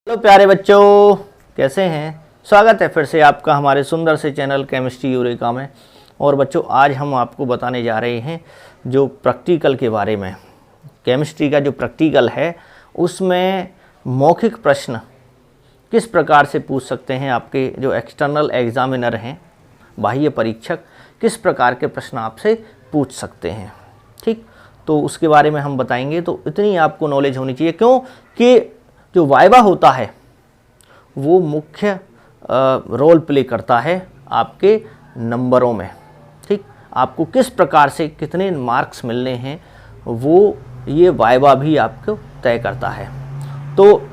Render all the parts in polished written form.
Hello प्यारे बच्चों, कैसे हैं। स्वागत है फिर से आपका हमारे सुंदर से चैनल केमिस्ट्री यूरेका में। और बच्चों, आज हम आपको बताने जा रहे हैं जो प्रैक्टिकल के बारे में। केमिस्ट्री का जो प्रैक्टिकल है उसमें मौखिक प्रश्न किस प्रकार से पूछ सकते हैं। आपके जो एक्सटर्नल एग्जामिनर हैं, बाह्य परीक्षक, किस प्रकार के प्रश्न आपसे पूछ सकते हैं। ठीक, तो उसके बारे में हम बताएंगे। तो इतनी आपको नॉलेज होनी चाहिए, क्यों कि जो वाइवा होता है वो मुख्य रोल प्ले करता है आपके नंबरों में। ठीक, आपको किस प्रकार से कितने मार्क्स मिलने हैं वो ये वाइवा भी आपको तय करता है। तो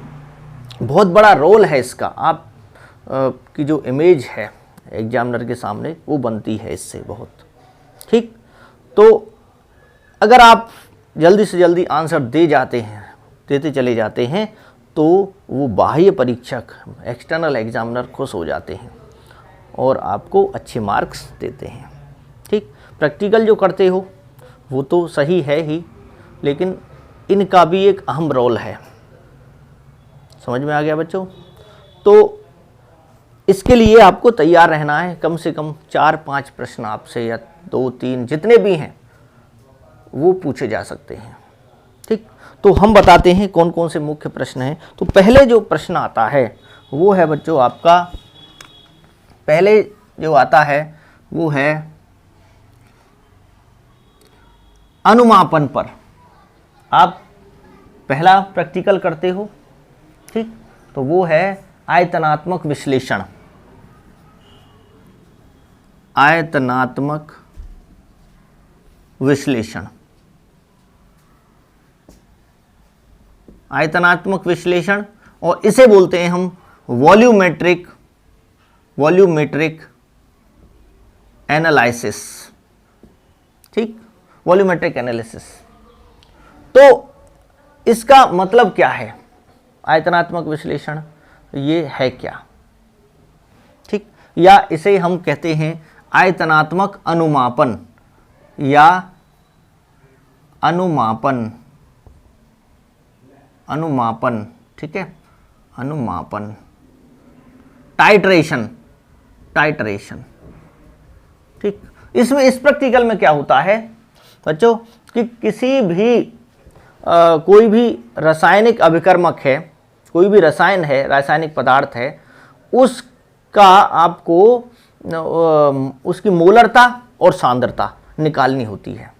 बहुत बड़ा रोल है इसका। आप की जो इमेज है एग्जामिनर के सामने वो बनती है इससे बहुत। ठीक, तो अगर आप जल्दी से जल्दी आंसर देते चले जाते हैं तो वो बाह्य परीक्षक, एक्सटर्नल एग्जामिनर खुश हो जाते हैं और आपको अच्छे मार्क्स देते हैं। ठीक, प्रैक्टिकल जो करते हो वो तो सही है ही, लेकिन इनका भी एक अहम रोल है। समझ में आ गया बच्चों। तो इसके लिए आपको तैयार रहना है। कम से कम 4-5 प्रश्न आपसे, या 2-3 जितने भी हैं वो पूछे जा सकते हैं। ठीक, तो हम बताते हैं कौन कौन से मुख्य प्रश्न हैं। तो पहले जो प्रश्न आता है वो है बच्चों आपका, पहले जो आता है वो है अनुमापन पर। आप पहला प्रैक्टिकल करते हो। ठीक, तो वो है आयतनात्मक विश्लेषण। आयतनात्मक विश्लेषण, आयतनात्मक विश्लेषण, और इसे बोलते हैं हम वॉल्यूमेट्रिक एनालिसिस। ठीक, वॉल्यूमेट्रिक एनालिसिस। तो इसका मतलब क्या है आयतनात्मक विश्लेषण, ये है क्या। ठीक, या इसे हम कहते हैं आयतनात्मक अनुमापन या अनुमापन। ठीक है, अनुमापन, टाइट्रेशन। ठीक, इसमें इस प्रैक्टिकल में क्या होता है बच्चों कि किसी भी कोई भी रासायनिक अभिकर्मक है, कोई भी रसायन है, रासायनिक पदार्थ है, उसका आपको उसकी मोलरता और सांद्रता निकालनी होती है।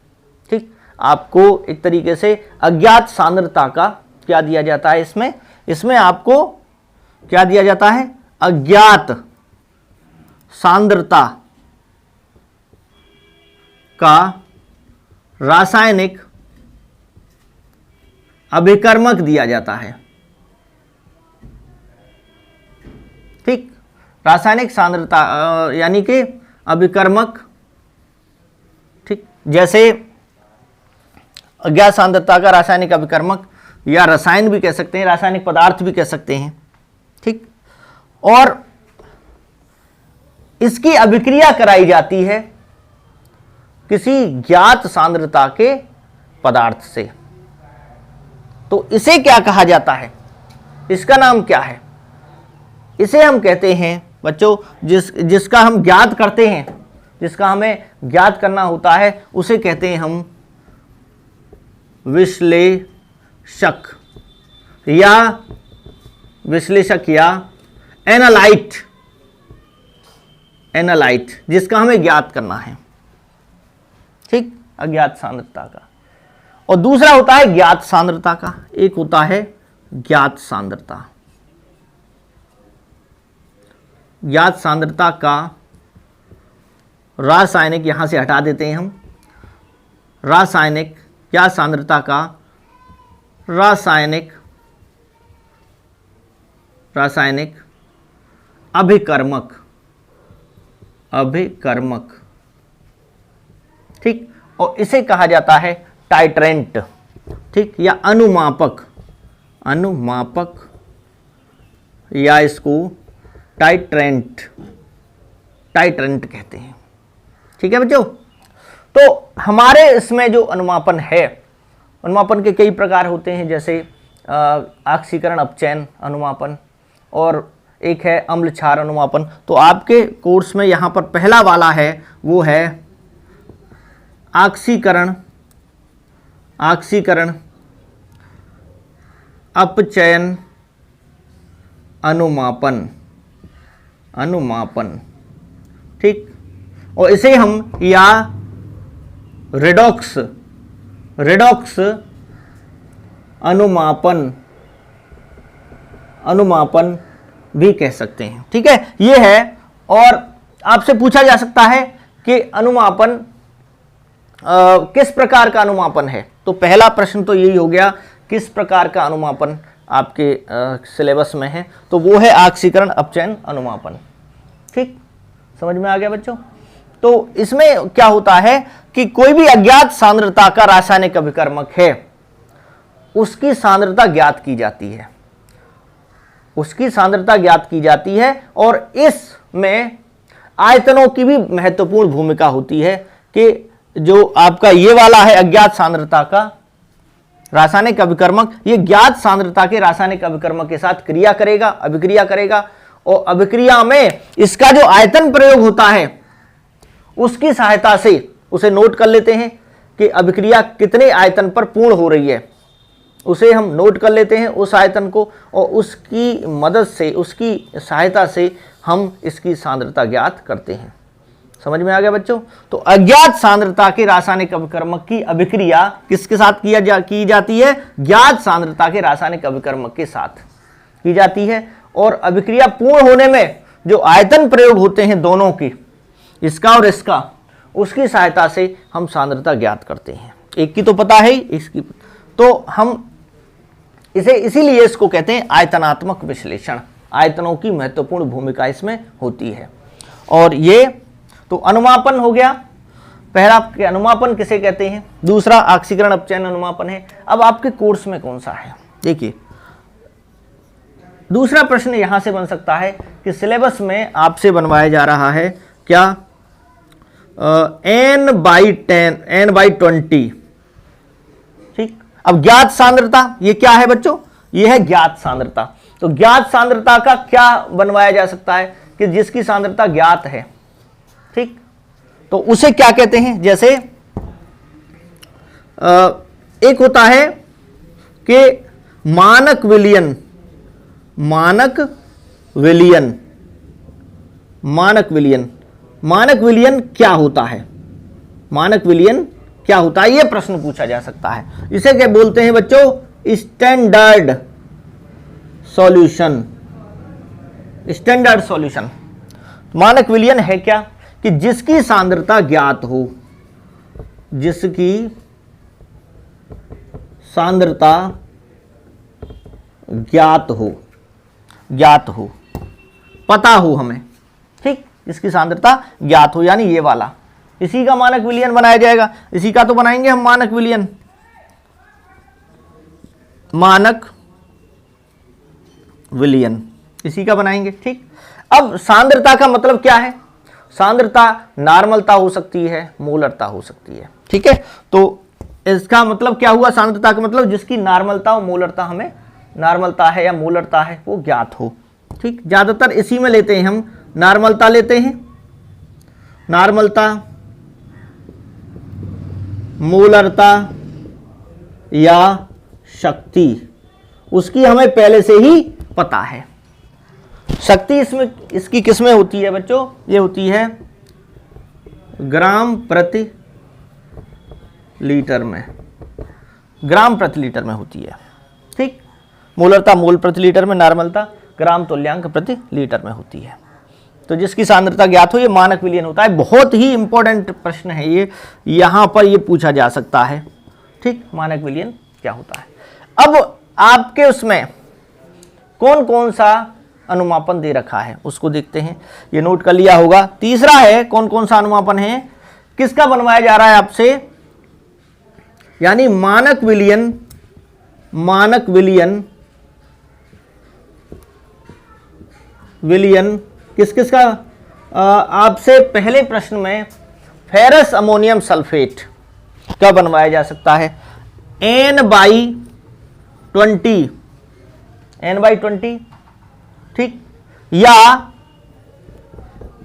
ठीक, आपको एक तरीके से अज्ञात सांद्रता का क्या दिया जाता है, इसमें आपको क्या दिया जाता है, अज्ञात सांद्रता का रासायनिक अभिकर्मक दिया जाता है। ठीक, रासायनिक सांद्रता यानी कि अभिकर्मक। ठीक, जैसे अज्ञात सांद्रता का रासायनिक अभिकर्मक, या रसायन भी कह सकते हैं, रासायनिक पदार्थ भी कह सकते हैं। ठीक, और इसकी अभिक्रिया कराई जाती है किसी ज्ञात सांद्रता के पदार्थ से। तो इसे क्या कहा जाता है, इसका नाम क्या है। इसे हम कहते हैं बच्चों, जिसका हम ज्ञात करते हैं, जिसका हमें ज्ञात करना होता है, उसे कहते हैं हम विश्लेषक या एनालाइट, जिसका हमें ज्ञात करना है। ठीक, अज्ञात सांद्रता का। और दूसरा होता है ज्ञात सांद्रता का। एक होता है ज्ञात सांद्रता। ज्ञात सांद्रता का रासायनिक, यहां से हटा देते हैं हम, रासायनिक, ज्ञात सांद्रता का रासायनिक अभिकर्मक। ठीक, और इसे कहा जाता है टाइट्रेंट। ठीक, या अनुमापक, या इसको टाइट्रेंट कहते हैं। ठीक है बच्चों। तो हमारे इसमें जो अनुमापन है, अनुमापन के कई प्रकार होते हैं। जैसे ऑक्सीकरण अपचयन अनुमापन और एक है अम्ल क्षार अनुमापन। तो आपके कोर्स में यहाँ पर पहला वाला है वो है ऑक्सीकरण अपचयन अनुमापन, ठीक। और इसे हम या रेडॉक्स अनुमापन भी कह सकते हैं, ठीक है। ये है। और आपसे पूछा जा सकता है कि अनुमापन किस प्रकार का अनुमापन है। तो पहला प्रश्न तो यही हो गया, किस प्रकार का अनुमापन आपके सिलेबस में है, तो वो है ऑक्सीकरण अपचयन अनुमापन, ठीक। समझ में आ गया बच्चों। तो इसमें क्या होता है कि कोई भी अज्ञात सांद्रता का रासायनिक अभिकर्मक है, उसकी सांद्रता ज्ञात की जाती है, और इसमें आयतनों की भी महत्वपूर्ण भूमिका होती है कि जो आपका ये वाला है अज्ञात सांद्रता का रासायनिक अभिकर्मक, ये ज्ञात सांद्रता के रासायनिक अभिकर्मक के साथ अभिक्रिया करेगा, और अभिक्रिया में इसका जो आयतन प्रयोग होता है उसकी सहायता से उसे नोट कर लेते हैं कि अभिक्रिया कितने आयतन पर पूर्ण हो रही है, उसे हम नोट कर लेते हैं उस आयतन को, और उसकी मदद से, उसकी सहायता से हम इसकी सांद्रता ज्ञात करते हैं। समझ में आ गया बच्चों। तो अज्ञात सांद्रता के रासायनिक अभिकर्मक की अभिक्रिया किसके साथ की जाती है? ज्ञात सांद्रता के रासायनिक अभिकर्मक के साथ की जाती है, और अभिक्रिया पूर्ण होने में जो आयतन प्रयोग होते हैं दोनों की, इसका और इसका, उसकी सहायता से हम सांद्रता ज्ञात करते हैं। एक की तो पता है ही, इसकी तो हम इसे इसीलिए इसको कहते हैं आयतनात्मक विश्लेषण। आयतनों की महत्वपूर्ण भूमिका इसमें होती है। और ये तो अनुमापन हो गया। पहला कि अनुमापन किसे कहते हैं, दूसरा ऑक्सीकरण अपचयन अनुमापन है। अब आपके कोर्स में कौन सा है, देखिए दूसरा प्रश्न यहां से बन सकता है कि सिलेबस में आपसे बनवाया जा रहा है क्या, n/20, ठीक। अब ज्ञात सांद्रता ये क्या है बच्चों, ये है ज्ञात सांद्रता। तो ज्ञात सांद्रता का क्या बनवाया जा सकता है कि जिसकी सांद्रता ज्ञात है, ठीक। तो उसे क्या कहते हैं, जैसे एक होता है कि मानक विलयन क्या होता है, मानक विलयन क्या होता है, यह प्रश्न पूछा जा सकता है। इसे क्या बोलते हैं बच्चों, स्टैंडर्ड सॉल्यूशन। मानक विलयन है क्या कि जिसकी सांद्रता ज्ञात हो, पता हो हमें, ठीक। इसकी सांद्रता ज्ञात हो, यानी ये वाला, इसी का मानक विलयन बनाया जाएगा। इसी का तो बनाएंगे हम मानक विलयन, इसी का बनाएंगे, ठीक। अब सांद्रता का मतलब क्या है, सांद्रता नार्मलता हो सकती है, मोलरता हो सकती है, ठीक है। तो इसका मतलब क्या हुआ, सांद्रता का मतलब जिसकी नार्मलता और मोलरता, हमें नार्मलता है या मोलरता है वो ज्ञात हो, ठीक। ज्यादातर इसी में लेते हैं हम, नार्मलता लेते हैं, नार्मलता, मोलरता या शक्ति, उसकी हमें पहले से ही पता है। शक्ति इसमें, इसकी किसमें होती है बच्चों, ये होती है ग्राम प्रति लीटर में, होती है, ठीक। मोलरता मोल प्रति लीटर में, नार्मलता ग्राम तुल्यांक प्रति लीटर में होती है। तो जिसकी सांद्रता ज्ञात हो, ये मानक विलयन होता है। बहुत ही इंपॉर्टेंट प्रश्न है ये, यहां पर ये पूछा जा सकता है, ठीक। मानक विलयन क्या होता है। अब आपके उसमें कौन कौन सा अनुमापन दे रखा है उसको देखते हैं, ये नोट कर लिया होगा। तीसरा है कौन कौन सा अनुमापन है, किसका बनवाया जा रहा है आपसे, यानी मानक विलयन किस किस का, आपसे पहले प्रश्न में फेरस अमोनियम सल्फेट का बनवाया जा सकता है। n/20 n/20, ठीक, या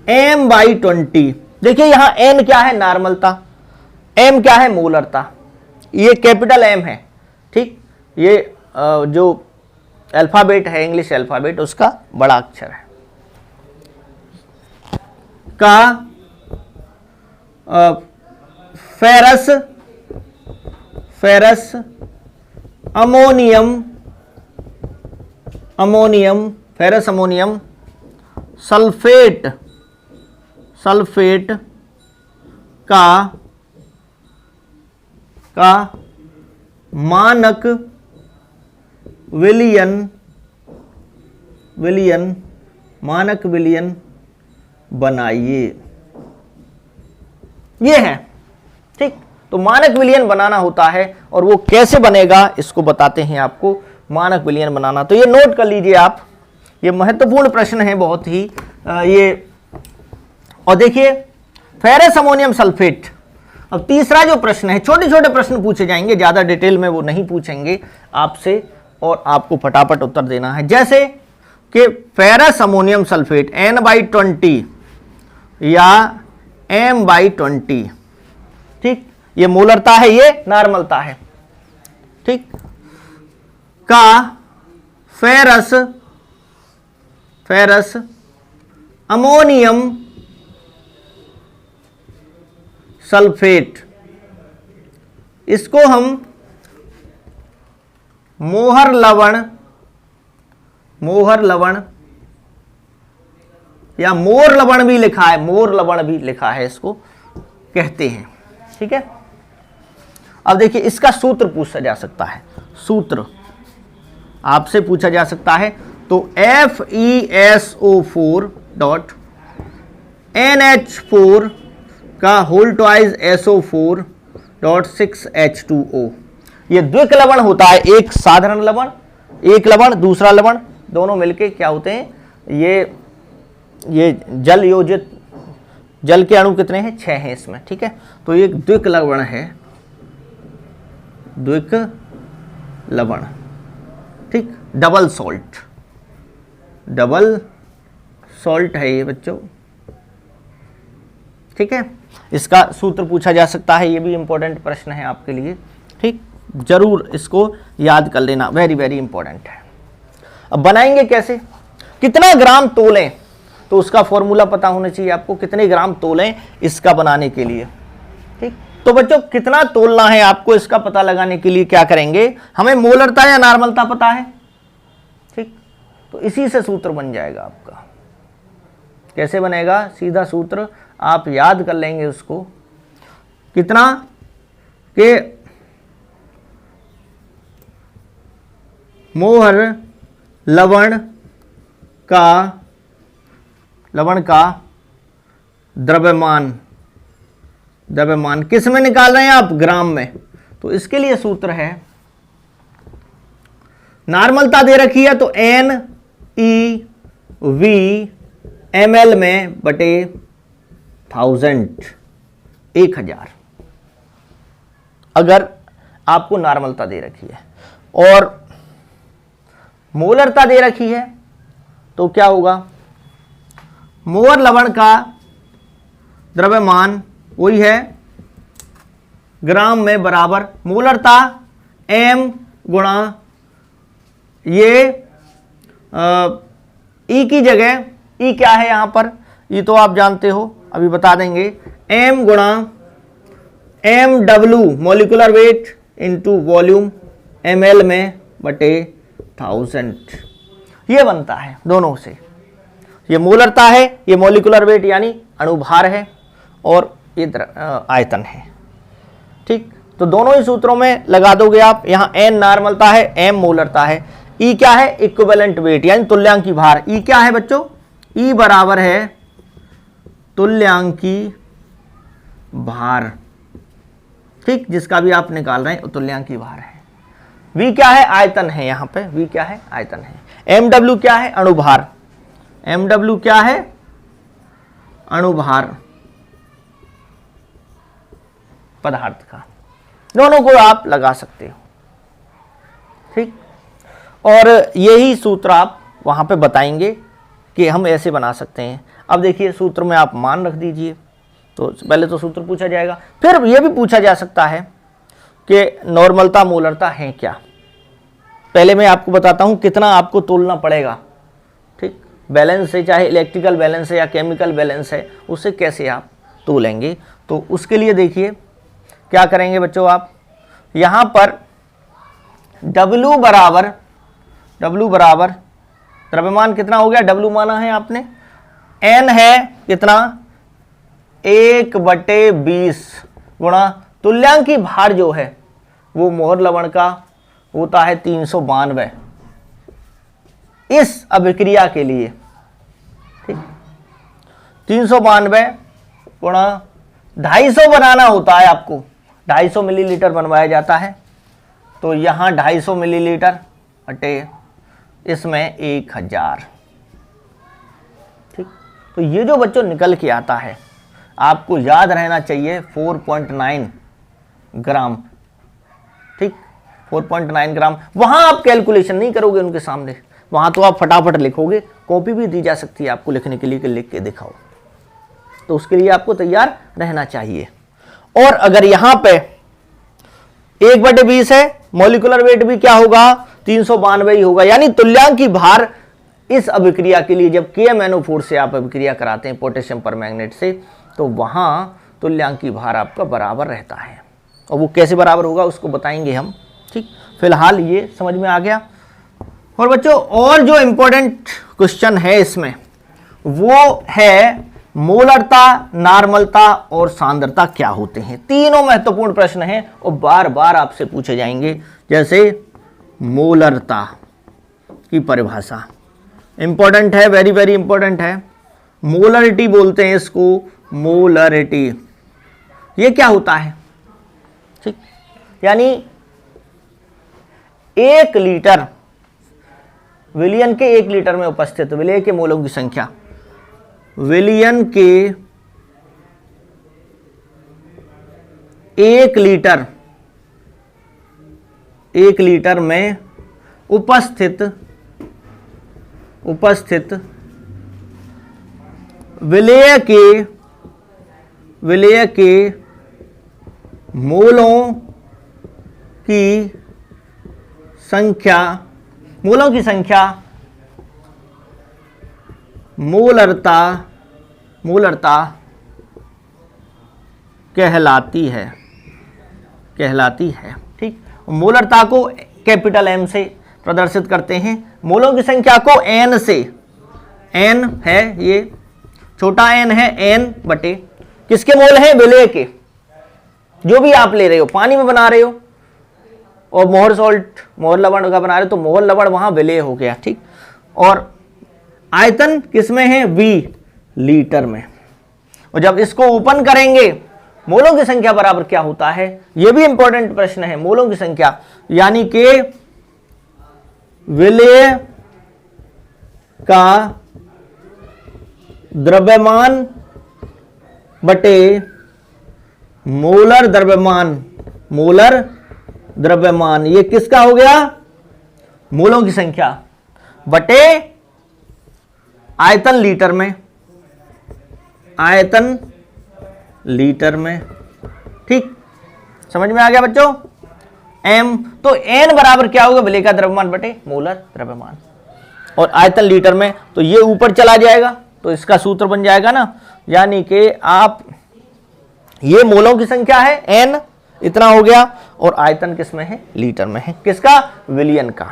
m/20। देखिए यहां n क्या है, नार्मलता, m क्या है, मोलरता, ये कैपिटल M है, ठीक, ये जो अल्फाबेट है, इंग्लिश अल्फाबेट, उसका बड़ा अक्षर है, का ferrous ammonium ferrous ammonium sulphate का मानक विलयन बनाइए। ये है, ठीक। तो मानक विलयन बनाना होता है, और वो कैसे बनेगा इसको बताते हैं आपको, मानक विलयन बनाना। तो ये नोट कर लीजिए आप, ये महत्वपूर्ण प्रश्न है बहुत ही ये। और देखिए फेरस अमोनियम सल्फेट। अब तीसरा जो प्रश्न है, छोटे छोटे प्रश्न पूछे जाएंगे, ज्यादा डिटेल में वो नहीं पूछेंगे आपसे, और आपको फटाफट उत्तर देना है। जैसे कि फेरस अमोनियम सल्फेट n/20 या m/20, ठीक, ये मोलरता है, ये नार्मलता है, ठीक, का फेरस अमोनियम सल्फेट, इसको हम मोहर लवण या मोर लवण भी लिखा है, मोर लवण भी लिखा है, इसको कहते हैं, ठीक है। अब देखिए इसका सूत्र पूछा जा सकता है, सूत्र आपसे पूछा जा सकता है। तो FeSO4.NH4 का होल ट्वाइस SO4.6H2O, ये द्विक लवण होता है, एक साधारण लवण, एक लवण, दूसरा लवण, दोनों मिलके क्या होते हैं, ये जल योजित, जल के अणु कितने हैं, 6 हैं इसमें, ठीक है। तो ये द्विक लवण है, द्विक लवण, ठीक, डबल सॉल्ट है ये बच्चों, ठीक है। इसका सूत्र पूछा जा सकता है, ये भी इंपॉर्टेंट प्रश्न है आपके लिए, ठीक, जरूर इसको याद कर लेना, वेरी वेरी इंपॉर्टेंट है। अब बनाएंगे कैसे, कितना ग्राम तोलें, तो उसका फॉर्मूला पता होना चाहिए आपको, कितने ग्राम तोलें इसका बनाने के लिए, ठीक। तो बच्चों कितना तोलना है आपको, इसका पता लगाने के लिए क्या करेंगे, हमें मोलरता या नार्मलता पता है, ठीक, तो इसी से सूत्र बन जाएगा आपका। कैसे बनेगा, सीधा सूत्र आप याद कर लेंगे उसको, कितना के मोहर लवण का द्रव्यमान किस में निकाल रहे हैं आप, ग्राम में। तो इसके लिए सूत्र है, नार्मलता दे रखी है तो NeV ml में बटे 1000, अगर आपको नार्मलता दे रखी है, और मोलरता दे रखी है तो क्या होगा, मोहर लवण का द्रव्यमान वही है ग्राम में बराबर मोलरता m गुणा ये ई की जगह, ई क्या है यहां पर, ये तो आप जानते हो, अभी बता देंगे, m गुणा mw molecular weight into volume ml में बटे 1000, ये बनता है दोनों से। ये मोलरता है, ये मोलिकुलर वेट यानी अणुभार है, और ये आयतन है, ठीक। तो दोनों ही सूत्रों में लगा दोगे आप, यहां n नार्मलता है, m मोलरता है, E क्या है, इक्विवेलेंट वेट यानी तुल्यांकी भार, E क्या है बच्चों, E बराबर है तुल्यांकी भार, ठीक, जिसका भी आप निकाल रहे हैं तुल्यांकी भार है। V क्या है, आयतन है, यहां पे V क्या है, आयतन है। MW क्या है, अणुभार, MW क्या है, अणुभार पदार्थ का, दोनों को आप लगा सकते हो, ठीक। और यही सूत्र आप वहाँ पे बताएंगे कि हम ऐसे बना सकते हैं। अब देखिए सूत्र में आप मान रख दीजिए, तो पहले तो सूत्र पूछा जाएगा, फिर यह भी पूछा जा सकता है कि नॉर्मलता मोलरता है क्या। पहले मैं आपको बताता हूँ कितना आपको तोलना पड़ेगा, ठीक। बैलेंस है, चाहे इलेक्ट्रिकल बैलेंस है या केमिकल बैलेंस है, उससे कैसे आप तोलेंगे। तो उसके लिए देखिए क्या करेंगे बच्चों, आप यहाँ पर W बराबर द्रव्यमान कितना हो गया, W माना है आपने, N है कितना 1/20 गुणा तुल्यांकी भार जो है वो मोहर लवण का होता है 392 इस अभिक्रिया के लिए, ठीक। 392 गुणा 250 बनाना होता है आपको, 250 मिलीलीटर बनवाया जाता है, तो यहाँ 250 मिलीलीटर हटे इसमें 1000, ठीक। तो ये जो बच्चों निकल के आता है आपको याद रहना चाहिए 4.9 ग्राम, ठीक, 4.9 ग्राम। वहां आप कैलकुलेशन नहीं करोगे उनके सामने, वहां तो आप फटाफट लिखोगे, कॉपी भी दी जा सकती है आपको लिखने के लिए कि लिख के दिखाओ, तो उसके लिए आपको तैयार रहना चाहिए। और अगर यहां पे 1/20 है, मॉलिक्यूलर वेट भी क्या होगा 392 ही होगा, यानी तुल्यांकी भार इस अभिक्रिया के लिए जब KMnO4 से आप अभिक्रिया कराते हैं पोटेशियम परमैंगनेट से, तो वहां तुल्यांकी भार आपका बराबर रहता है। और वो कैसे बराबर होगा उसको बताएंगे हम, ठीक। फिलहाल ये समझ में आ गया। और बच्चों और जो इंपॉर्टेंट क्वेश्चन है इसमें वो है मोलरता, नॉर्मलता और सांद्रता क्या होते हैं। तीनों महत्वपूर्ण प्रश्न हैं और बार बार आपसे पूछे जाएंगे। जैसे मोलरता की परिभाषा इंपॉर्टेंट है, वेरी वेरी इंपॉर्टेंट है। मोलरिटी बोलते हैं इसको, मोलरिटी ये क्या होता है, ठीक। यानी 1 लीटर विलियन के 1 लीटर में उपस्थित विलेय के मोलों की संख्या, विलियन के 1 लीटर में उपस्थित विलेय के मोलों की संख्या मोलरता कहलाती है, ठीक। मोलरता को कैपिटल M से प्रदर्शित करते हैं, मोलों की संख्या को N से, N है ये छोटा n है, N बटे किसके मोल है, विलेय के, जो भी आप ले रहे हो, पानी में बना रहे हो और मोहर सॉल्ट, मोहर लवण का बना रहे हो तो मोहर लवण वहां विलेय हो गया, ठीक। और आयतन किसमें है, V लीटर में। और जब इसको ओपन करेंगे मोलों की संख्या बराबर क्या होता है, यह भी इंपॉर्टेंट प्रश्न है। मोलों की संख्या यानी कि विलेय का द्रव्यमान बटे मोलर द्रव्यमान, ये किसका हो गया, मोलों की संख्या बटे आयतन लीटर में, ठीक। समझ में आ गया बच्चों। M तो N बराबर क्या होगा, विलेय का द्रव्यमान बटे मोलर द्रव्यमान, और आयतन लीटर में, तो ये ऊपर चला जाएगा तो इसका सूत्र बन जाएगा ना, यानी कि आप ये मोलों की संख्या है N इतना हो गया और आयतन किसमें है, लीटर में है, किसका, विलियन का,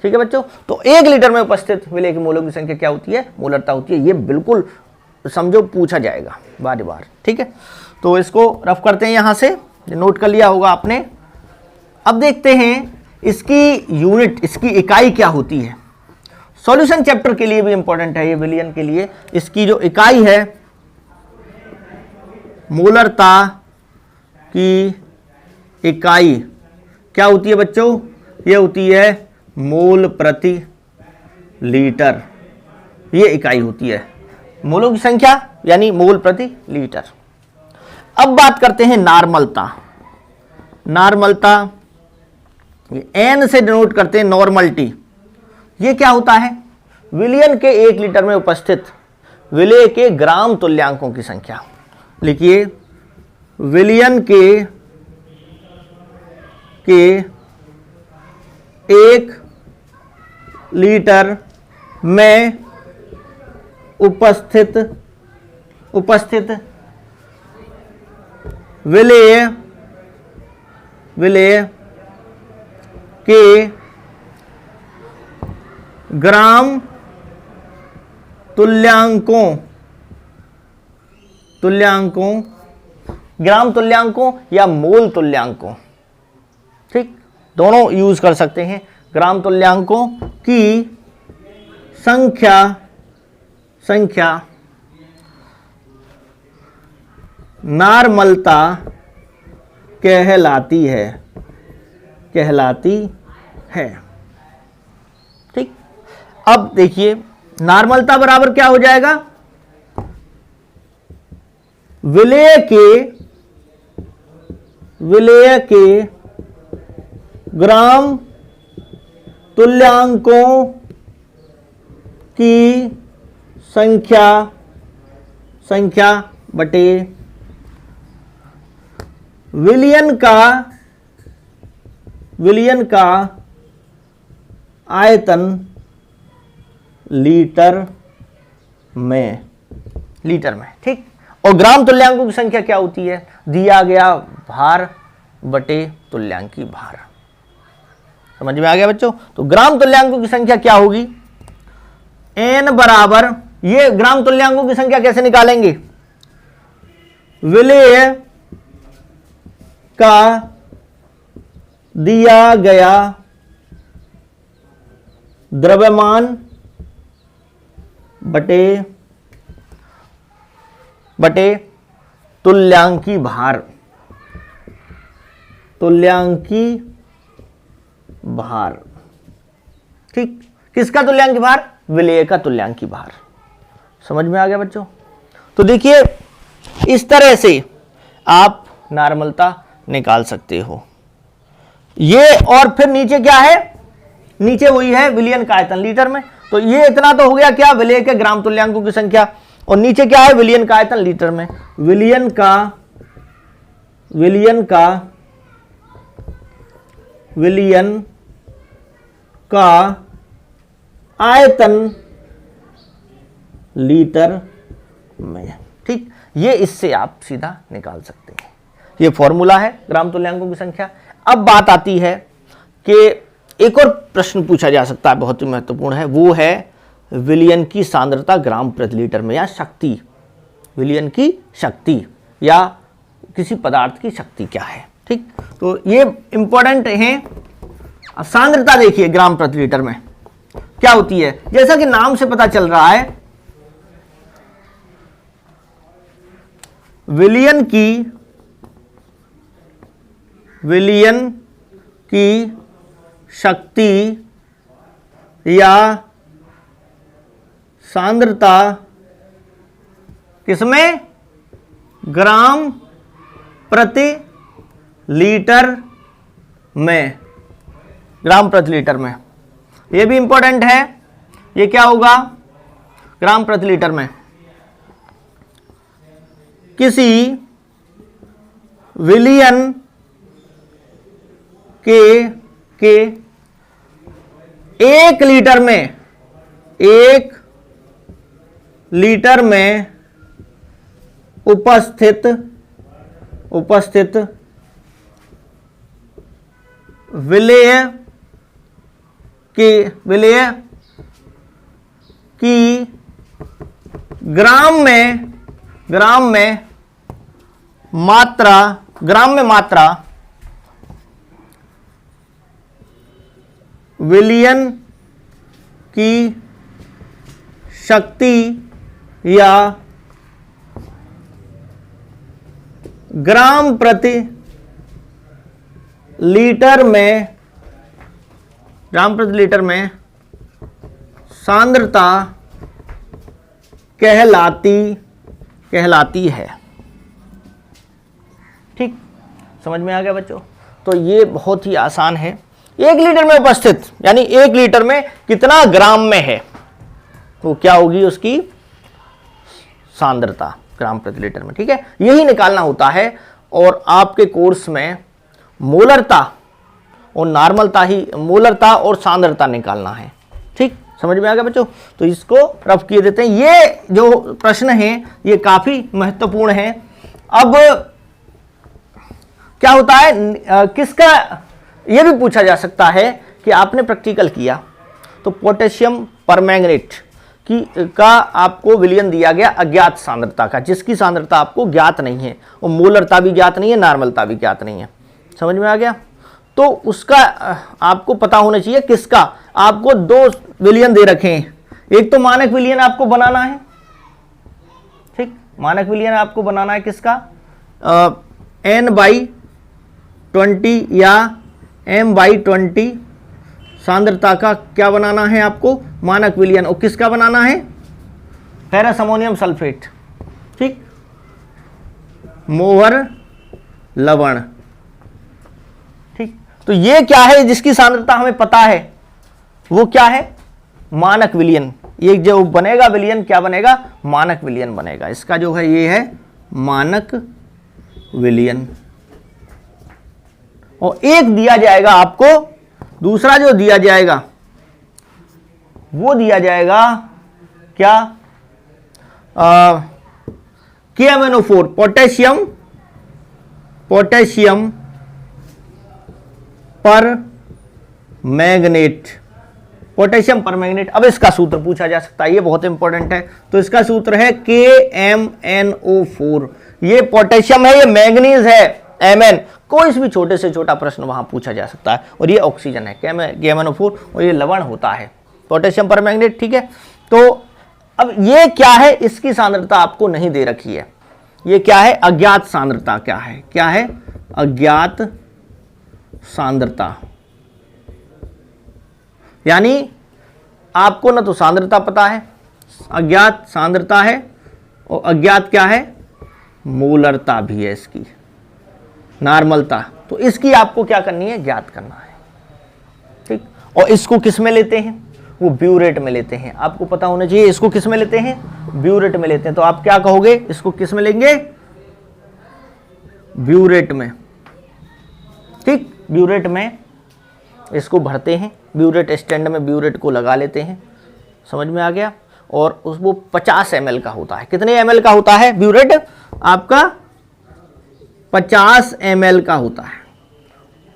ठीक है बच्चों। तो 1 लीटर में उपस्थित विलेय के मोलों की संख्या क्या होती है, मोलरता होती है। ये बिल्कुल समझो पूछा जाएगा बार बार, ठीक है। तो इसको रफ करते हैं, यहां से नोट कर लिया होगा आपने। अब देखते हैं इसकी यूनिट, इसकी इकाई क्या होती है। सॉल्यूशन चैप्टर के लिए भी इंपॉर्टेंट है ये, विलियन के लिए इसकी जो इकाई है, मोलरता की इकाई क्या होती है बच्चों, ये होती है मोल प्रति लीटर, ये इकाई होती है, मोलों की संख्या यानी मोल प्रति लीटर। अब बात करते हैं नॉर्मलता। एन से डिनोट करते हैं नॉर्मलिटी। ये क्या होता है? विलियन के 1 लीटर में उपस्थित विलेय के ग्राम तुल्यांकों की संख्या। लिखिए, विलियन के 1 लीटर में उपस्थित विलेय के ग्राम ग्राम तुल्यांकों या मोल तुल्यांकों, ठीक, दोनों यूज कर सकते हैं। ग्राम तुल्यांकों की संख्या नॉर्मलता कहलाती है। ठीक, अब देखिए नॉर्मलता बराबर क्या हो जाएगा? विलेय के ग्राम तुल्यांकों की संख्या बटे विलियन का आयतन लीटर में। ठीक, और ग्राम तुल्यांकों की संख्या क्या होती है? दिया गया भार बटे तुल्यांकी भार। समझ में आ गया बच्चों? तो ग्राम तुल्यांकों की संख्या क्या होगी? n बराबर, ये ग्राम तुल्यांकों की संख्या कैसे निकालेंगे? विलेय का दिया गया द्रव्यमान बटे तुल्यांकी भार। ठीक, किसका तुल्यांकी भार? विलेय का तुल्यांकी भार। समझ में आ गया बच्चों? तो देखिए इस तरह से आप नॉर्मलता निकाल सकते हो। ये और फिर नीचे क्या है? नीचे वही है विलियन का आयतन लीटर में। तो ये इतना तो हो गया क्या? विलेय के ग्राम तुल्यांकों की संख्या। और नीचे क्या है? विलियन का आयतन लीटर में। विलियन का आयतन लीटर में। ठीक, ये इससे आप सीधा निकाल सकते हैं। ये फॉर्मूला है ग्राम तुल्यांकों की संख्या। अब बात आती है कि एक और प्रश्न पूछा जा सकता है, बहुत ही महत्वपूर्ण है, वो है विलियन की सांद्रता ग्राम प्रति लीटर में, या शक्ति। विलियन की शक्ति या किसी पदार्थ की शक्ति क्या है? ठीक, तो ये इंपॉर्टेंट है। अब सांद्रता देखिए ग्राम प्रति लीटर में क्या होती है? जैसा कि नाम से पता चल रहा है, विलियन की शक्ति या सांद्रता किसमें? ग्राम प्रति लीटर में। ग्राम प्रति लीटर में। ये भी इंपॉर्टेंट है। ये क्या होगा? ग्राम प्रति लीटर में। किसी विलियन के 1 लीटर में उपस्थित विलेय की ग्राम में मात्रा विलियन की शक्ति या ग्राम प्रति लीटर में सांद्रता कहलाती है। ठीक, समझ में आ गया बच्चों? तो ये बहुत ही आसान है। 1 लीटर में उपस्थित, यानी 1 लीटर में कितना ग्राम में है, तो क्या होगी उसकी सांद्रता ग्राम प्रति लीटर में। ठीक है, यही निकालना होता है। और आपके कोर्स में मोलरता और नॉर्मलता ही, मोलरता और सांद्रता निकालना है। ठीक, समझ में आ गया बच्चों? तो इसको रफ किए देते हैं। ये जो प्रश्न है ये काफी महत्वपूर्ण है। अब क्या होता है, किसका, यह भी पूछा जा सकता है कि आपने प्रैक्टिकल किया तो पोटेशियम परमैंगनेट का आपको विलयन दिया गया अज्ञात सांद्रता का, जिसकी सांद्रता आपको ज्ञात नहीं है, और मोलरता भी ज्ञात नहीं है, नॉर्मलता भी ज्ञात नहीं है। समझ में आ गया? तो उसका आपको पता होना चाहिए किसका। आपको 2 विलयन दे रखे हैं, एक तो मानक विलयन आपको बनाना है। ठीक, मानक विलयन आपको बनाना है किसका, N/20 या M/20 सांद्रता का क्या बनाना है आपको, मानक विलयन। और किसका बनाना है, फेरस अमोनियम सल्फेट। ठीक, मोहर लवण। ठीक, तो ये क्या है जिसकी सांद्रता हमें पता है, वो क्या है, मानक विलयन। ये जो बनेगा विलयन क्या बनेगा, मानक विलयन बनेगा। इसका जो है ये है मानक विलयन। और एक दिया जाएगा आपको, दूसरा जो दिया जाएगा वो दिया जाएगा क्या, KMnO4 पोटेशियम पर मैग्नेट। पोटेशियम पर मैग्नेट। अब इसका सूत्र पूछा जा सकता है, ये बहुत इंपॉर्टेंट है। तो इसका सूत्र है KMnO4। ये पोटेशियम है, ये मैग्नीज है Mn। कोई भी छोटे से छोटा प्रश्न वहां पूछा जा सकता है। और ये ऑक्सीजन है KMnO4, और ये लवण होता है पोटेशियम पर मैग्नेट। ठीक है, तो अब ये क्या है, इसकी सांद्रता आपको नहीं दे रखी है। ये क्या है, अज्ञात सांद्रता। क्या है, क्या है, अज्ञात सांद्रता। यानी आपको ना तो सांद्रता पता है, अज्ञात सांद्रता है, और अज्ञात क्या है, मोलरता भी है इसकी, नॉर्मलता। तो इसकी आपको क्या करनी है, ज्ञात करना है। ठीक, और इसको किस में लेते हैं, वो ब्यूरेट में लेते हैं। आपको पता होना चाहिए इसको किस में लेते हैं, ब्यूरेट में लेते हैं। तो आप क्या कहोगे, इसको किस में लेंगे, ब्यूरेट में। ठीक, ब्यूरेट में इसको भरते हैं, ब्यूरेट स्टैंड में ब्यूरेट को लगा लेते हैं। समझ में आ गया? और वो 50 ml का होता है। कितने ml का होता है ब्यूरेट आपका, 50 ml का होता है।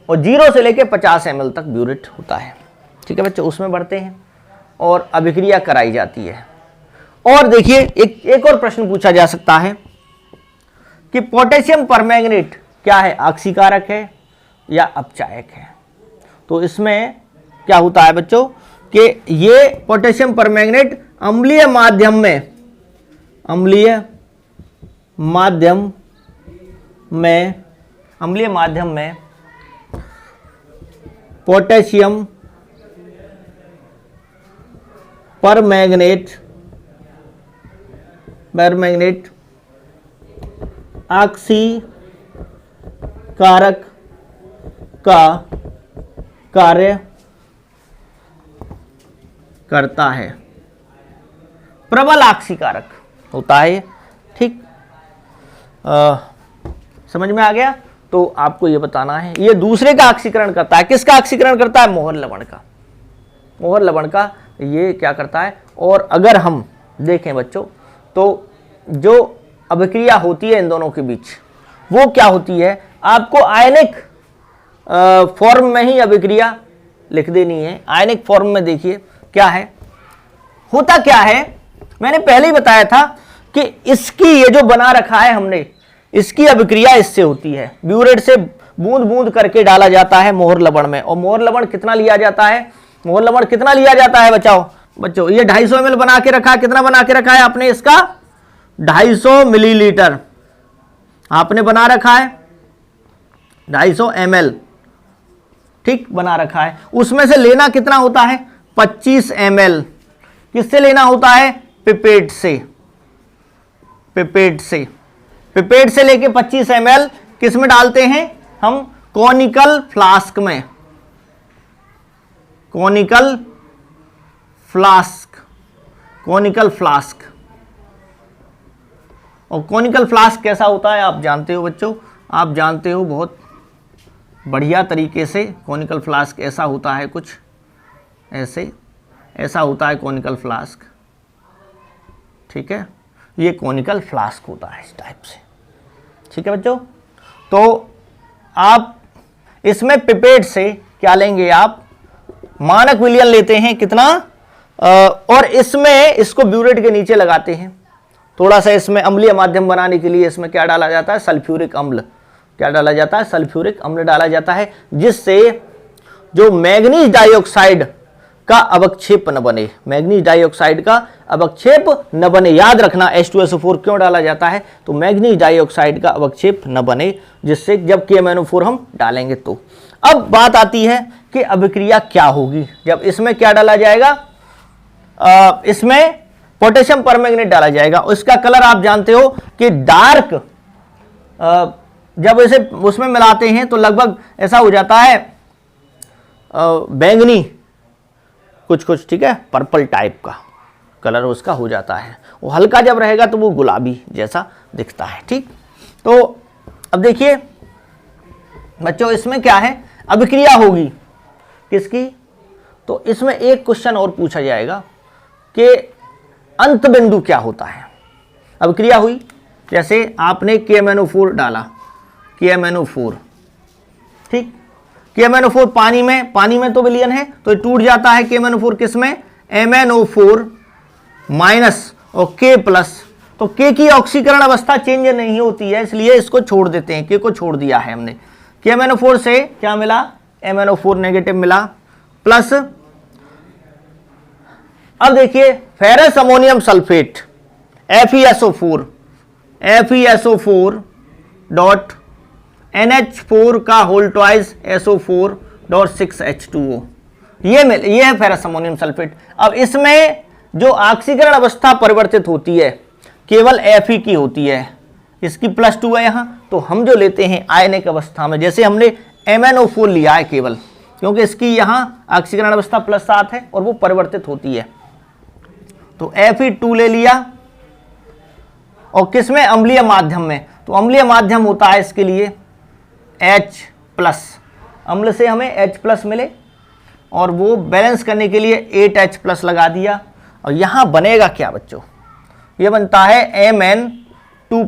और 0 से लेके 50 ml तक ब्यूरेट होता है। ठीक है बच्चों, उसमें भरते हैं और अभिक्रिया कराई जाती है। और देखिए एक और प्रश्न पूछा जा सकता है कि पोटेशियम परमैंगनेट क्या है, ऑक्सीकारक है या अपचायक है। तो इसमें क्या होता है बच्चों कि ये पोटेशियम परमैंगनेट अम्लीय माध्यम में पोटेशियम परमैंगनेट ऑक्सीकारक का कार्य करता है, प्रबल ऑक्सीकारक होता है। ठीक, समझ में आ गया? तो आपको ये बताना है, ये दूसरे का ऑक्सीकरण करता है। किसका ऑक्सीकरण करता है, मोहर लवण का। मोहर लवण का ये क्या करता है। और अगर हम देखें बच्चों तो जो अभिक्रिया होती है इन दोनों के बीच वो क्या होती है, आपको आयनिक फॉर्म में ही अभिक्रिया लिख देनी है। आयनिक फॉर्म में देखिए क्या है, होता क्या है, मैंने पहले ही बताया था कि इसकी ये जो बना रखा है हमने, इसकी अभिक्रिया इससे होती है। ब्यूरेट से बूंद बूंद करके डाला जाता है मोहर लवण में। और मोहर लवण कितना लिया जाता है, मोहर लवण कितना लिया जाता है बच्चों, ये 250 ml बना के रखा है। कितना बना के रखा है आपने, इसका 250 मिलीलीटर आपने बना रखा है, 250 ml। ठीक, बना रखा है। उसमें से लेना कितना होता है, 25 ml। किससे लेना होता है, पिपेट से। पिपेट से लेके 25 ml किस में डालते हैं हम, कॉनिकल फ्लास्क में। Conical flask, conical flask. और कॉनिकल फ्लास्क कैसा होता है आप जानते हो बच्चों, आप जानते हो बहुत बढ़िया तरीके से। कॉनिकल फ्लास्क ऐसा होता है कुछ ऐसा होता है कॉनिकल फ्लास्क, ठीक है। ये कॉनिकल फ्लास्क होता है इस टाइप से, ठीक है बच्चों। तो आप इसमें पिपेट से क्या लेंगे, आप मानक विलयन लेते हैं कितना, और इसमें इसको ब्यूरेट के नीचे लगाते हैं। थोड़ा सा इसमें अम्लीय माध्यम बनाने के लिए इसमें क्या डाला जाता है, सल्फ्यूरिक अम्ल। क्या डाला जाता है, सल्फ्यूरिक अम्ल डाला जाता है, जिससे जो मैग्नीज डाइऑक्साइड का अवक्षेप न बने, मैग्नीज डाइऑक्साइड का अवक्षेप न बने। याद रखना H2SO4 क्यों डाला जाता है, तो मैग्नीज डाइऑक्साइड का अवक्षेप न बने, जिससे जब KMnO4 हम डालेंगे तो। अब बात आती है कि अभिक्रिया क्या होगी जब इसमें क्या डाला जाएगा, इसमें पोटेशियम परमैंगनेट डाला जाएगा। उसका कलर आप जानते हो कि डार्क, जब इसे उसमें मिलाते हैं तो लगभग ऐसा हो जाता है बैंगनी कुछ, ठीक है, पर्पल टाइप का कलर उसका हो जाता है। वो हल्का जब रहेगा तो वो गुलाबी जैसा दिखता है, ठीक। तो अब देखिए बच्चों, इसमें क्या है, अभिक्रिया होगी किसकी, तो इसमें एक क्वेश्चन और पूछा जाएगा कि अंत बिंदु क्या होता है। अभिक्रिया हुई, जैसे आपने KMnO4 डाला, KMnO4, ठीक। KMnO4 पानी में तो विलयन है तो ये टूट जाता है KMnO4 किसमें, MnO4 माइनस और K प्लस। तो K की ऑक्सीकरण अवस्था चेंज नहीं होती है, इसलिए इसको छोड़ देते हैं, K को छोड़ दिया है हमने। KMnO4 से क्या मिला, MnO4 नेगेटिव मिला, प्लस अब देखिए ferrous ammonium sulphate FeSO4 dot NH4 का whole twice SO4 dot 6H2O, ये है फेरस अमोनियम सल्फेट। अब इसमें जो ऑक्सीकरण अवस्था परिवर्तित होती है केवल Fe की होती है, इसकी +2 है यहाँ, तो हम जो लेते हैं आयनिक अवस्था में, जैसे हमने MnO4 लिया है केवल, क्योंकि इसकी यहाँ ऑक्सीकरण अवस्था +7 है और वो परिवर्तित होती है, तो Fe2 ले लिया। और किसमें, अम्लीय माध्यम में, तो अम्लीय माध्यम होता है इसके लिए H+, अम्ल से हमें H+ मिले और वो बैलेंस करने के लिए 8H+ लगा दिया। और यहाँ बनेगा क्या बच्चों, ये बनता है Mn2+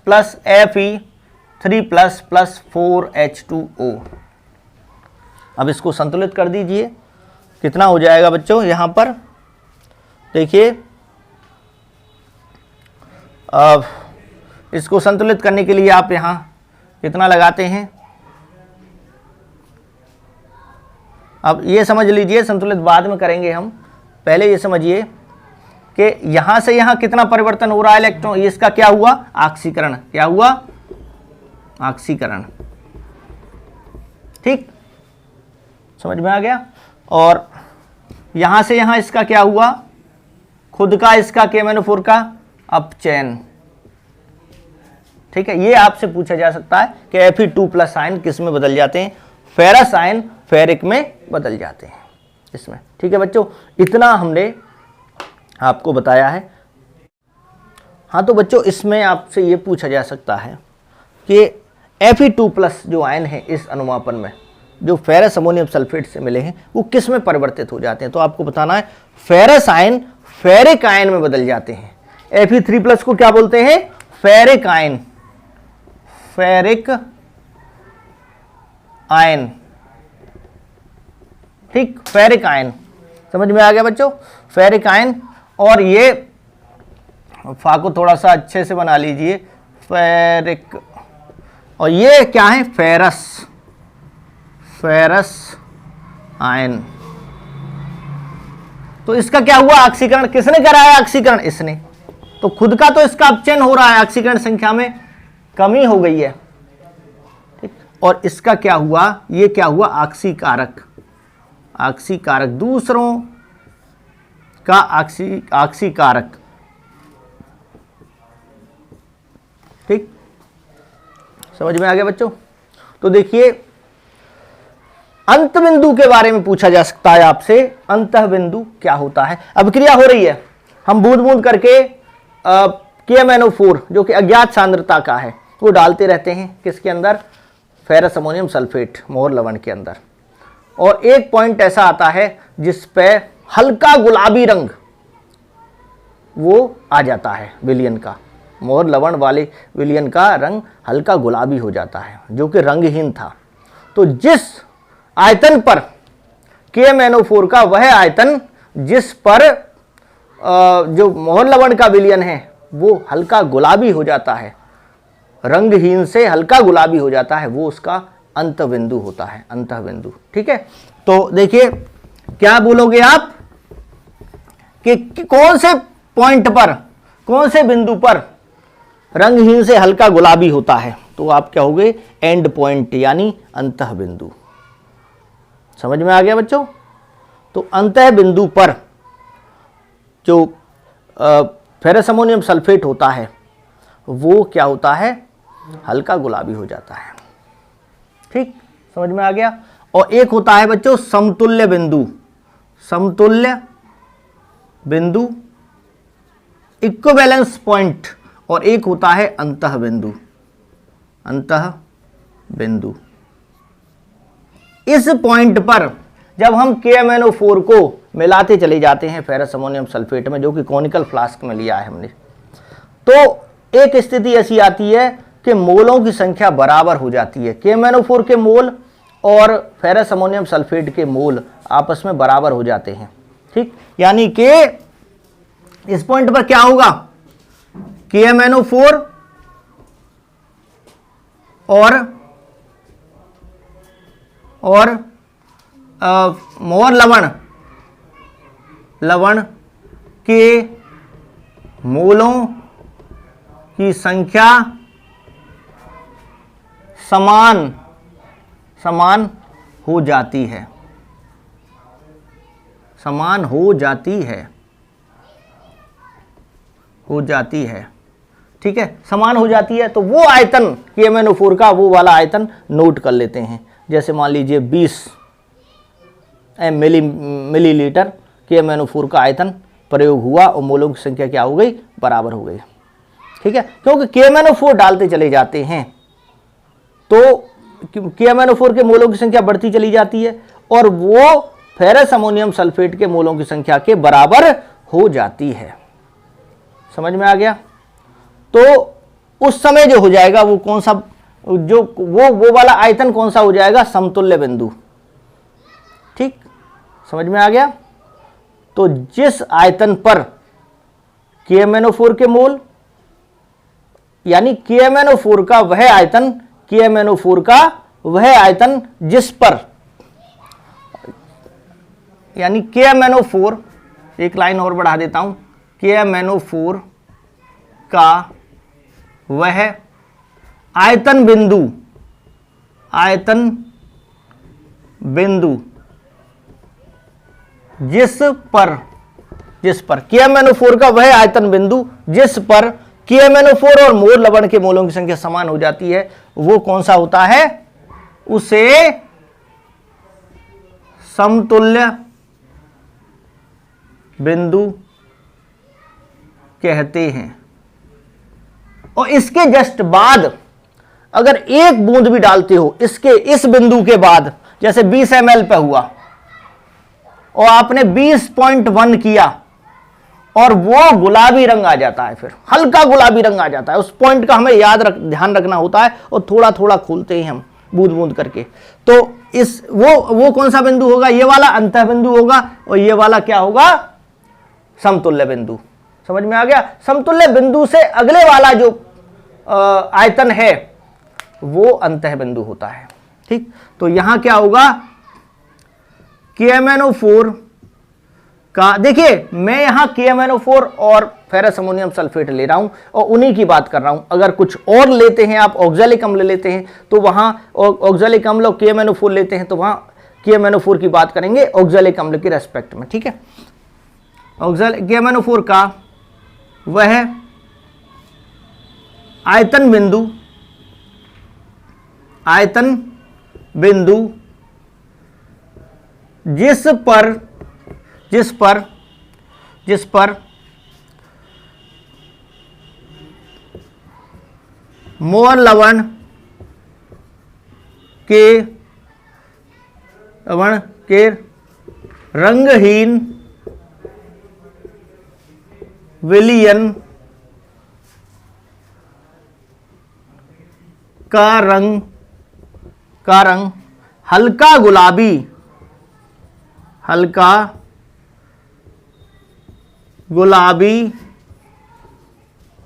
plus Fe3+ plus 4H2O। अब इसको संतुलित कर दीजिए, कितना हो जाएगा बच्चों, यहाँ पर देखिए, अब इसको संतुलित करने के लिए आप यहाँ कितना लगाते हैं, अब ये समझ लीजिए, संतुलित बाद में करेंगे हम, पहले ये समझिए कि यहाँ से यहाँ कितना परिवर्तन हो रहा है इलेक्ट्रॉन, इसका क्या हुआ, ऑक्सीकरण, क्या हुआ, ऑक्सीकरण, ठीक, समझ में आ गया। और यहाँ से यहाँ इसका क्या हुआ, खुद का इसका KMnO4 का अपचयन, ठीक है। ये आपसे पूछा जा सकता है कि Fe2+ आयन किस में बदल जाते हैं, फेरस आयन फेरिक में बदल जाते हैं इसमें, ठीक है बच्चों। इतना हमने आपको बताया है। हाँ तो बच्चों, इसमें आपसे ये पूछा जा सकता है कि Fe2+ जो आयन है इस अनुमापन में, जो फेरस अमोनियम सल्फेट से मिले हैं, वो किस में परिवर्तित हो जाते हैं, तो आपको बताना है फेरस आयन फेरिक आयन में बदल जाते हैं। Fe3+ को क्या बोलते हैं, फेरिक आयन, फेरिक आयन, ठीक, फेरिक आयन, समझ में आ गया बच्चों, फेरिक आयन। और ये फा को थोड़ा सा अच्छे से बना लीजिए, फेरिक, और ये क्या है, फेरस, फेरस आयन। तो इसका क्या हुआ, ऑक्सीकरण किसने कराया, ऑक्सीकरण इसने, तो खुद का तो इसका अपचयन हो रहा है, ऑक्सीकरण संख्या में कमी हो गई है, ठीक। और इसका क्या हुआ, ये क्या हुआ, ऑक्सीकारक, ऑक्सीकारक, दूसरों का ऑक्सीकारक, ठीक, समझ में आ गया बच्चों। तो देखिए अंत बिंदु के बारे में पूछा जा सकता है आपसे, अंतः बिंदु क्या होता है। अभिक्रिया हो रही है, हम बूंद बूंद करके KMnO4 जो कि अज्ञात सांद्रता का है वो डालते रहते हैं किसके अंदर, फेरस अमोनियम सल्फेट मोहर लवण के अंदर, और एक पॉइंट ऐसा आता है जिस पे हल्का गुलाबी रंग वो आ जाता है विलयन का, मोहर लवण वाले विलयन का रंग हल्का गुलाबी हो जाता है जो कि रंगहीन था। तो जिस आयतन पर KMnO4 का वह आयतन जिस पर जो मोहर लवण का विलयन है वो हल्का गुलाबी हो जाता है, रंगहीन से हल्का गुलाबी हो जाता है, वो उसका अंत बिंदु होता है, अंतः बिंदु। ठीक है, तो देखिए क्या बोलोगे आप कि कौन से पॉइंट पर, कौन से बिंदु पर रंगहीन से हल्का गुलाबी होता है, तो आप क्या होगे, एंड पॉइंट यानी अंतः बिंदु। समझ में आ गया बच्चों। तो अंतः बिंदु पर जो फेरस अमोनियम सल्फेट होता है वो क्या होता है, हल्का गुलाबी हो जाता है। ठीक, समझ में आ गया। और एक होता है बच्चों समतुल्य बिंदु, समतुल्य बिंदु इक्विवेलेंस पॉइंट, और एक होता है अंतः बिंदु, अंतः बिंदु। इस पॉइंट पर जब हम KMnO4 को मिलाते चले जाते हैं फेरस अमोनियम सल्फेट में, जो कि कॉनिकल फ्लास्क में लिया है हमने, तो एक स्थिति ऐसी आती है कि मोलों की संख्या बराबर हो जाती है। KMnO4 के मोल और फेरस अमोनियम सल्फेट के मोल आपस में बराबर हो जाते हैं। ठीक, यानी कि इस पॉइंट पर क्या होगा, KMnO4 और मोहर लवण के मोलों की संख्या समान हो जाती है, समान हो जाती है। ठीक है, समान हो जाती है। तो वो आयतन KMnO4 का, वो वाला आयतन नोट कर लेते हैं। जैसे मान लीजिए 20 मिलीलीटर KMnO4 का आयतन प्रयोग हुआ और मोलों की संख्या क्या हो गई, बराबर हो गई। ठीक है, क्योंकि KMnO4 डालते चले जाते हैं तो KMnO4 के मोलों की संख्या बढ़ती चली जाती है और वो फेरस अमोनियम सल्फेट के मोलों की संख्या के बराबर हो जाती है। समझ में आ गया। तो उस समय जो हो जाएगा वो कौन सा, जो वो वाला आयतन कौन सा हो जाएगा, समतुल्य बिंदु। ठीक, समझ में आ गया। तो जिस आयतन पर KMnO4 के मोल यानी KMnO4 का वह आयतन, KMnO4 का वह आयतन जिस पर, यानी KMnO4, एक लाइन और बढ़ा देता हूं, KMnO4 का वह आयतन बिंदु जिस पर KMnO4 का वह आयतन बिंदु जिस पर KMnO4 और मोहर लवण के मोलों की संख्या समान हो जाती है, वो कौन सा होता है, उसे समतुल्य बिंदु कहते हैं। और इसके जस्ट बाद अगर एक बूंद भी डालते हो इसके, इस बिंदु के बाद, जैसे 20 ml पे हुआ और आपने 20.1 किया और वो गुलाबी रंग आ जाता है, फिर हल्का गुलाबी रंग आ जाता है, उस पॉइंट का हमें ध्यान रखना होता है और थोड़ा थोड़ा खोलते हैं हम बूंद बूंद करके। तो इस वो कौन सा बिंदु होगा, ये वाला अंतः बिंदु होगा और ये वाला क्या होगा, समतुल्य बिंदु। समझ में आ गया। समतुल्य बिंदु से अगले वाला जो आयतन है वो अंतः बिंदु होता है। ठीक, तो यहां क्या होगा, KMnO4 का, देखिए मैं यहां KMnO4 और फेरस अमोनियम सल्फेट ले रहा हूं और उन्हीं की बात कर रहा हूं। अगर कुछ और लेते हैं आप, ऑक्जेलिक अम्ल लेते हैं तो वहां ऑक्जेलिक अम्ल और KMnO4 लेते हैं तो वहां KMnO4 की बात करेंगे ऑक्जेलिक अम्ल के रेस्पेक्ट में। ठीक है, KMnO4 का वह आयतन बिंदु जिस पर मोहर लवण के रंगहीन विलयन का रंग हल्का गुलाबी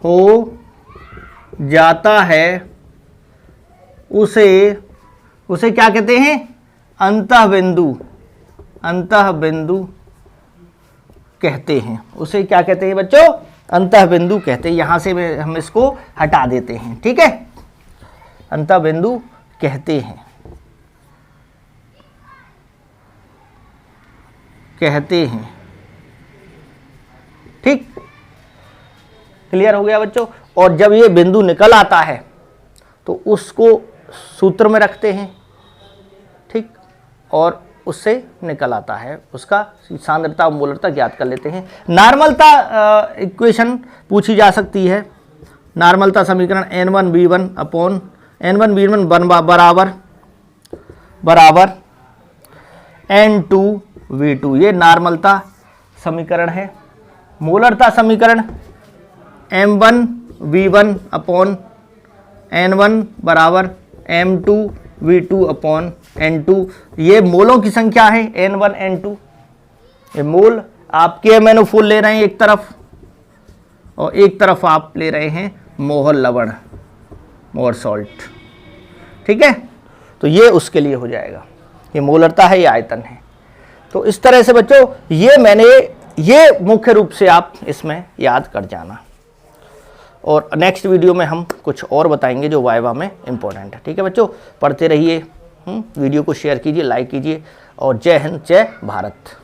हो जाता है, उसे क्या कहते हैं? अंतःबिंदु कहते हैं। उसे क्या कहते हैं बच्चों? अंतःबिंदु कहते हैं। यहां से हम इसको हटा देते हैं, ठीक है? अंतःबिंदु कहते हैं, ठीक, क्लियर हो गया बच्चों? और जब ये बिंदु निकल आता है तो उसको सूत्र में रखते हैं, ठीक, और उससे निकल आता है, उसका सांद्रता और मोलरता ज्ञात कर लेते हैं। नॉर्मलता इक्वेशन पूछी जा सकती है। नॉर्मलता समीकरण N1V1 अपॉन N1V1 बराबर N2V2, ये नॉर्मलता समीकरण है। मोलरता समीकरण M1V1 अपॉन N1 बराबर M2V2 अपॉन N2, ये मोलों की संख्या है N1 N2। ये मोल आपके एमएनओ4 ले रहे हैं एक तरफ, और एक तरफ आप ले रहे हैं मोहर लवण, मोहर सॉल्ट, ठीक है? तो ये उसके लिए हो जाएगा। ये मोलरता है, ये आयतन है। तो इस तरह से बच्चों ये मुख्य रूप से आप इसमें याद कर जाना। और नेक्स्ट वीडियो में हम कुछ और बताएंगे जो वाइवा में इंपॉर्टेंट है, ठीक है बच्चों? पढ़ते रहिए, वीडियो को शेयर कीजिए, लाइक कीजिए, और जय हिंद, जय भारत।